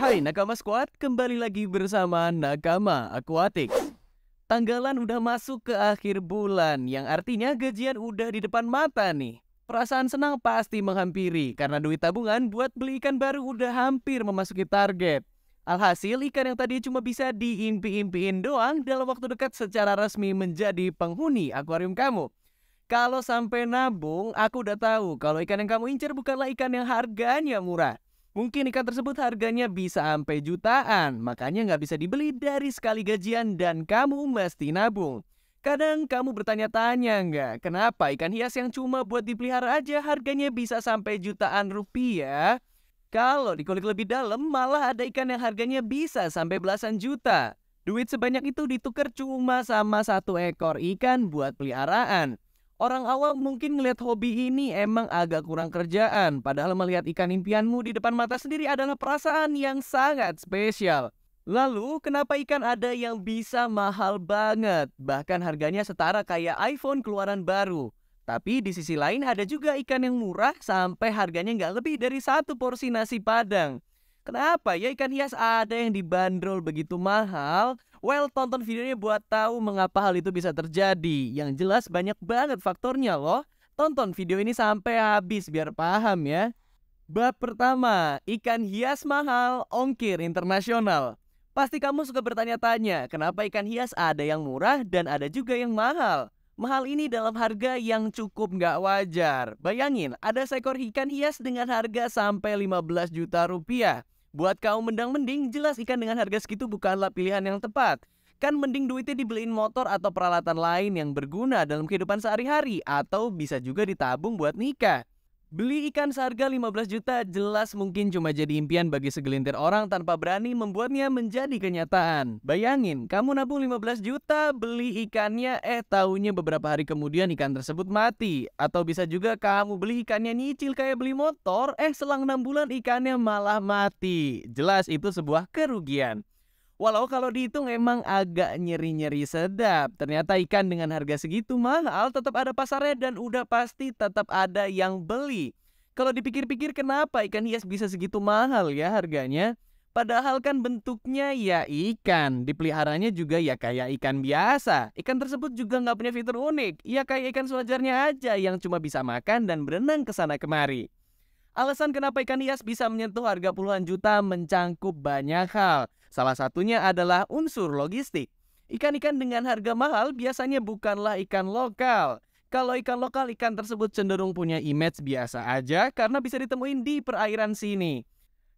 Hai Nakama Squad, kembali lagi bersama Nakama Aquatics. Tanggalan udah masuk ke akhir bulan, yang artinya gajian udah di depan mata nih. Perasaan senang pasti menghampiri, karena duit tabungan buat beli ikan baru udah hampir memasuki target. Alhasil ikan yang tadi cuma bisa diimpi-impiin doang dalam waktu dekat secara resmi menjadi penghuni akuarium kamu. Kalau sampai nabung, aku udah tahu kalau ikan yang kamu incer bukanlah ikan yang harganya murah. Mungkin ikan tersebut harganya bisa sampai jutaan, makanya nggak bisa dibeli dari sekali gajian dan kamu mesti nabung. Kadang kamu bertanya-tanya nggak, kenapa ikan hias yang cuma buat dipelihara aja harganya bisa sampai jutaan rupiah? Kalau dikulik lebih dalam, malah ada ikan yang harganya bisa sampai belasan juta. Duit sebanyak itu ditukar cuma sama satu ekor ikan buat peliharaan. Orang awam mungkin ngelihat hobi ini emang agak kurang kerjaan, padahal melihat ikan impianmu di depan mata sendiri adalah perasaan yang sangat spesial. Lalu, kenapa ikan ada yang bisa mahal banget, bahkan harganya setara kayak iPhone keluaran baru? Tapi di sisi lain ada juga ikan yang murah sampai harganya nggak lebih dari satu porsi nasi Padang. Kenapa ya ikan hias ada yang dibanderol begitu mahal? Well, tonton videonya buat tahu mengapa hal itu bisa terjadi. Yang jelas banyak banget faktornya loh. Tonton video ini sampai habis biar paham ya. Bab pertama, ikan hias mahal, ongkir internasional. Pasti kamu suka bertanya-tanya, kenapa ikan hias ada yang murah dan ada juga yang mahal? Mahal ini dalam harga yang cukup nggak wajar. Bayangin, ada seekor ikan hias dengan harga sampai 15 juta rupiah. Buat kaum mendang-mending, jelas ikan dengan harga segitu bukanlah pilihan yang tepat. Kan mending duitnya dibeliin motor atau peralatan lain yang berguna dalam kehidupan sehari-hari, atau bisa juga ditabung buat nikah. Beli ikan seharga 15 juta jelas mungkin cuma jadi impian bagi segelintir orang tanpa berani membuatnya menjadi kenyataan. Bayangin, kamu nabung 15 juta, beli ikannya, taunya beberapa hari kemudian ikan tersebut mati. Atau bisa juga kamu beli ikannya nyicil kayak beli motor, selang 6 bulan ikannya malah mati. Jelas itu sebuah kerugian. Walau kalau dihitung emang agak nyeri-nyeri sedap. Ternyata ikan dengan harga segitu mahal tetap ada pasarnya dan udah pasti tetap ada yang beli. Kalau dipikir-pikir kenapa ikan hias bisa segitu mahal ya harganya? Padahal kan bentuknya ya ikan, dipeliharanya juga ya kayak ikan biasa. Ikan tersebut juga nggak punya fitur unik, ya kayak ikan sewajarnya aja yang cuma bisa makan dan berenang ke sana kemari. Alasan kenapa ikan hias bisa menyentuh harga puluhan juta mencangkup banyak hal. Salah satunya adalah unsur logistik. Ikan-ikan dengan harga mahal biasanya bukanlah ikan lokal. Kalau ikan lokal, ikan tersebut cenderung punya image biasa aja karena bisa ditemuin di perairan sini.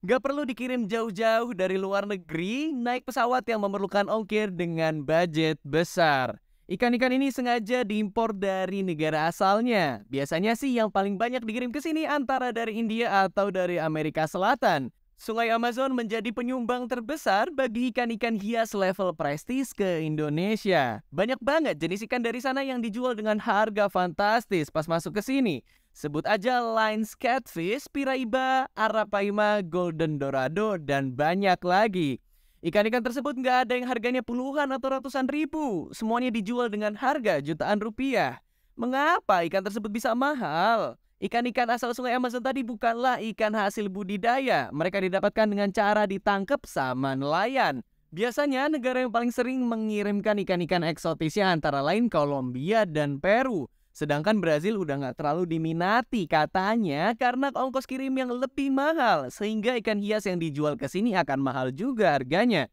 Gak perlu dikirim jauh-jauh dari luar negeri, naik pesawat yang memerlukan ongkir dengan budget besar. Ikan-ikan ini sengaja diimpor dari negara asalnya. Biasanya sih yang paling banyak dikirim ke sini antara dari India atau dari Amerika Selatan. Sungai Amazon menjadi penyumbang terbesar bagi ikan-ikan hias level prestis ke Indonesia. Banyak banget jenis ikan dari sana yang dijual dengan harga fantastis pas masuk ke sini. Sebut aja lines catfish, piraiba, arapaima, golden dorado, dan banyak lagi. Ikan-ikan tersebut nggak ada yang harganya puluhan atau ratusan ribu. Semuanya dijual dengan harga jutaan rupiah. Mengapa ikan tersebut bisa mahal? Ikan-ikan asal sungai Amazon tadi bukanlah ikan hasil budidaya. Mereka didapatkan dengan cara ditangkap sama nelayan. Biasanya negara yang paling sering mengirimkan ikan-ikan eksotisnya antara lain Kolombia dan Peru. Sedangkan Brazil udah nggak terlalu diminati katanya karena ongkos kirim yang lebih mahal. Sehingga ikan hias yang dijual ke sini akan mahal juga harganya.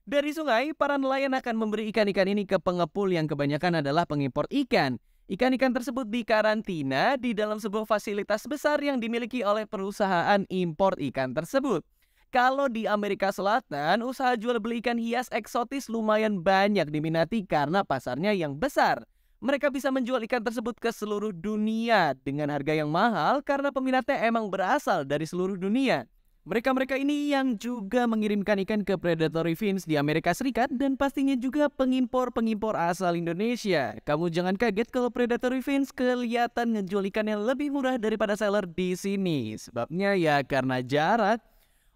Dari sungai, para nelayan akan memberi ikan-ikan ini ke pengepul yang kebanyakan adalah pengimpor ikan. Ikan-ikan tersebut dikarantina di dalam sebuah fasilitas besar yang dimiliki oleh perusahaan impor ikan tersebut. Kalau di Amerika Selatan, usaha jual beli ikan hias eksotis lumayan banyak diminati karena pasarnya yang besar. Mereka bisa menjual ikan tersebut ke seluruh dunia dengan harga yang mahal karena peminatnya emang berasal dari seluruh dunia. Mereka-mereka ini yang juga mengirimkan ikan ke predatory fins di Amerika Serikat dan pastinya juga pengimpor-pengimpor asal Indonesia. Kamu jangan kaget kalau predatory fins kelihatan ngejual ikan yang lebih murah daripada seller di sini. Sebabnya ya karena jarak.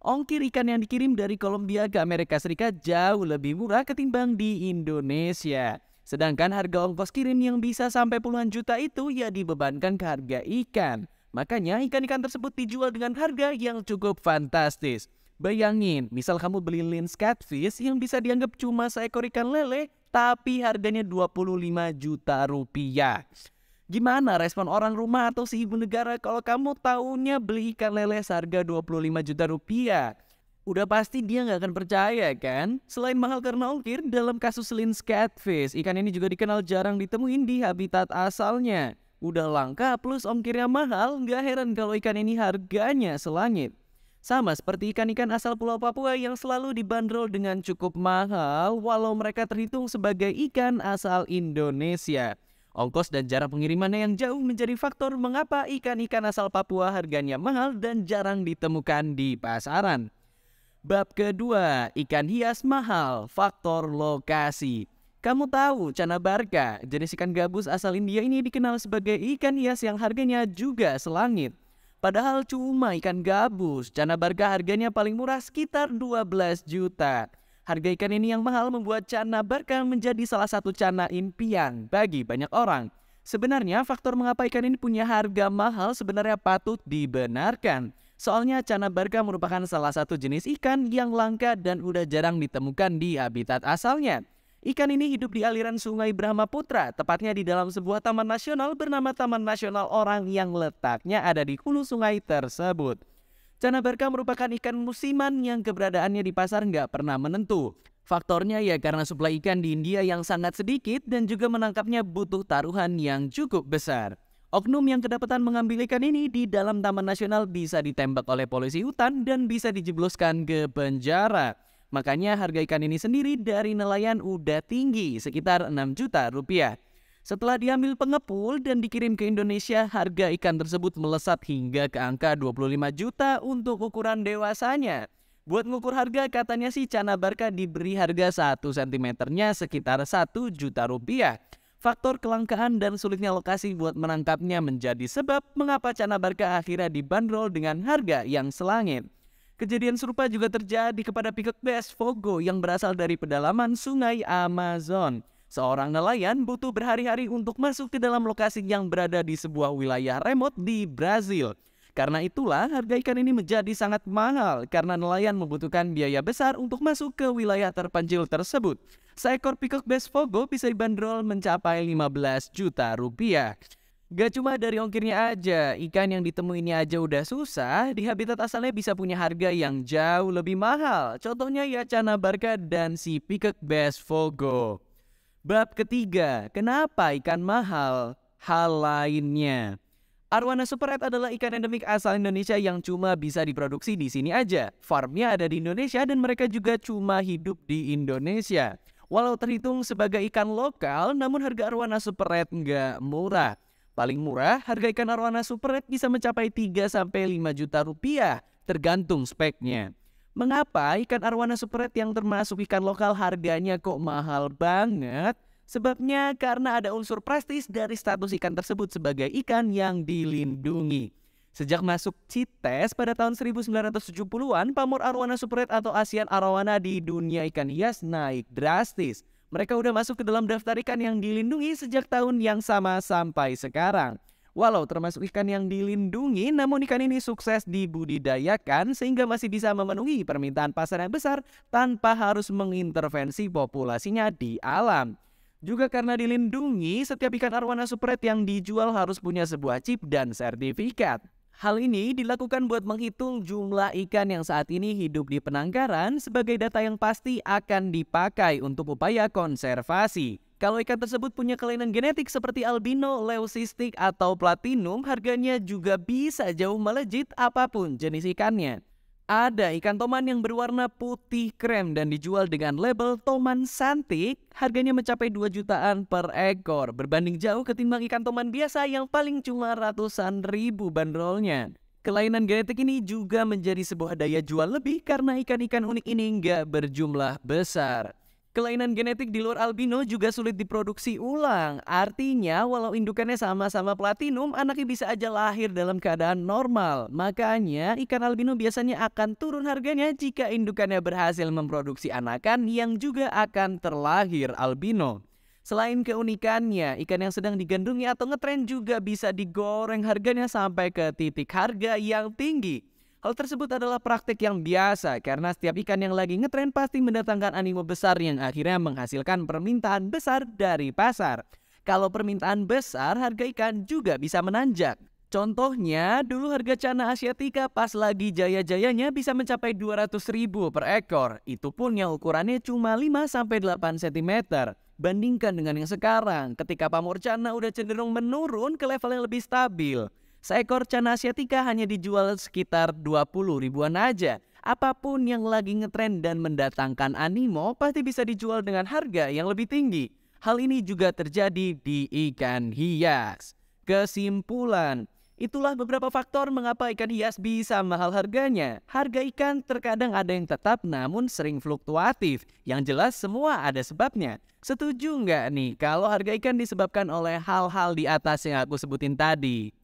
Ongkir ikan yang dikirim dari Kolombia ke Amerika Serikat jauh lebih murah ketimbang di Indonesia. Sedangkan harga ongkos kirim yang bisa sampai puluhan juta itu ya dibebankan ke harga ikan. Makanya ikan-ikan tersebut dijual dengan harga yang cukup fantastis. Bayangin, misal kamu beli lens catfish yang bisa dianggap cuma seekor ikan lele, tapi harganya 25 juta rupiah. Gimana respon orang rumah atau si ibu negara kalau kamu taunya beli ikan lele seharga 25 juta rupiah? Udah pasti dia nggak akan percaya kan? Selain mahal karena ongkir, dalam kasus lens catfish, ikan ini juga dikenal jarang ditemuin di habitat asalnya. Udah langka plus ongkirnya mahal, nggak heran kalau ikan ini harganya selangit. Sama seperti ikan-ikan asal Pulau Papua yang selalu dibanderol dengan cukup mahal walau mereka terhitung sebagai ikan asal Indonesia. Ongkos dan jarak pengirimannya yang jauh menjadi faktor mengapa ikan-ikan asal Papua harganya mahal dan jarang ditemukan di pasaran. Bab kedua, ikan hias mahal, faktor lokasi. Kamu tahu Canabarca, jenis ikan gabus asal India ini dikenal sebagai ikan hias yang harganya juga selangit. Padahal cuma ikan gabus, Canabarca harganya paling murah sekitar 12 juta. Harga ikan ini yang mahal membuat Canabarca menjadi salah satu cana impian bagi banyak orang. Sebenarnya faktor mengapa ikan ini punya harga mahal sebenarnya patut dibenarkan. Soalnya Canabarca merupakan salah satu jenis ikan yang langka dan udah jarang ditemukan di habitat asalnya. Ikan ini hidup di aliran sungai Brahmaputra, tepatnya di dalam sebuah taman nasional bernama Taman Nasional Orang yang letaknya ada di hulu sungai tersebut. Canabarca merupakan ikan musiman yang keberadaannya di pasar nggak pernah menentu. Faktornya ya karena suplai ikan di India yang sangat sedikit dan juga menangkapnya butuh taruhan yang cukup besar. Oknum yang kedapatan mengambil ikan ini di dalam Taman Nasional bisa ditembak oleh polisi hutan dan bisa dijebloskan ke penjara. Makanya harga ikan ini sendiri dari nelayan udah tinggi, sekitar 6 juta rupiah. Setelah diambil pengepul dan dikirim ke Indonesia, harga ikan tersebut melesat hingga ke angka 25 juta untuk ukuran dewasanya. Buat ngukur harga katanya sih Canabarca diberi harga 1 cm-nya sekitar 1 juta rupiah. Faktor kelangkaan dan sulitnya lokasi buat menangkapnya menjadi sebab mengapa Canabarca akhirnya dibanderol dengan harga yang selangit. Kejadian serupa juga terjadi kepada Peacock Bass Fogo yang berasal dari pedalaman sungai Amazon. Seorang nelayan butuh berhari-hari untuk masuk ke dalam lokasi yang berada di sebuah wilayah remote di Brazil. Karena itulah harga ikan ini menjadi sangat mahal karena nelayan membutuhkan biaya besar untuk masuk ke wilayah terpencil tersebut. Seekor Peacock Bass Fogo bisa dibanderol mencapai 15 juta rupiah. Gak cuma dari ongkirnya aja, ikan yang ditemuinnya aja udah susah, di habitat asalnya bisa punya harga yang jauh lebih mahal. Contohnya ya Canabarca dan si Peacock Bass Fogo. Bab ketiga, kenapa ikan mahal? Hal lainnya. Arowana Super Red adalah ikan endemik asal Indonesia yang cuma bisa diproduksi di sini aja. Farmnya ada di Indonesia dan mereka juga cuma hidup di Indonesia. Walau terhitung sebagai ikan lokal, namun harga Arowana Super Red nggak murah. Paling murah, harga ikan Arowana Super Red bisa mencapai 3-5 juta rupiah, tergantung speknya. Mengapa ikan Arowana Super Red yang termasuk ikan lokal harganya kok mahal banget? Sebabnya karena ada unsur prestis dari status ikan tersebut sebagai ikan yang dilindungi. Sejak masuk CITES pada tahun 1970-an, pamor Arowana Super Red atau Asian Arowana di dunia ikan hias naik drastis. Mereka udah masuk ke dalam daftar ikan yang dilindungi sejak tahun yang sama sampai sekarang. Walau termasuk ikan yang dilindungi, namun ikan ini sukses dibudidayakan sehingga masih bisa memenuhi permintaan pasar yang besar tanpa harus mengintervensi populasinya di alam. Juga karena dilindungi, setiap ikan Arowana Super Red yang dijual harus punya sebuah chip dan sertifikat. Hal ini dilakukan buat menghitung jumlah ikan yang saat ini hidup di penangkaran sebagai data yang pasti akan dipakai untuk upaya konservasi. Kalau ikan tersebut punya kelainan genetik seperti albino, leucistic, atau platinum, harganya juga bisa jauh melejit apapun jenis ikannya. Ada ikan toman yang berwarna putih krem dan dijual dengan label toman santik, harganya mencapai 2 jutaan per ekor, berbanding jauh ketimbang ikan toman biasa yang paling cuma ratusan ribu bandrolnya. Kelainan genetik ini juga menjadi sebuah daya jual lebih karena ikan-ikan unik ini nggak berjumlah besar. Kelainan genetik di luar albino juga sulit diproduksi ulang. Artinya, walau indukannya sama-sama platinum, anaknya bisa aja lahir dalam keadaan normal. Makanya, ikan albino biasanya akan turun harganya jika indukannya berhasil memproduksi anakan yang juga akan terlahir albino. Selain keunikannya, ikan yang sedang digandrungi atau ngetren juga bisa digoreng harganya sampai ke titik harga yang tinggi. Hal tersebut adalah praktik yang biasa karena setiap ikan yang lagi ngetren pasti mendatangkan animo besar yang akhirnya menghasilkan permintaan besar dari pasar. Kalau permintaan besar, harga ikan juga bisa menanjak. Contohnya, dulu harga cana asiatica pas lagi jaya-jayanya bisa mencapai 200.000 per ekor. Itu pun yang ukurannya cuma 5-8 cm. Bandingkan dengan yang sekarang, ketika pamor cana udah cenderung menurun ke level yang lebih stabil. Seekor cana asiatica hanya dijual sekitar 20 ribuan aja. Apapun yang lagi ngetren dan mendatangkan animo pasti bisa dijual dengan harga yang lebih tinggi. Hal ini juga terjadi di ikan hias. Kesimpulan, itulah beberapa faktor mengapa ikan hias bisa mahal harganya. Harga ikan terkadang ada yang tetap namun sering fluktuatif. Yang jelas semua ada sebabnya. Setuju nggak nih kalau harga ikan disebabkan oleh hal-hal di atas yang aku sebutin tadi?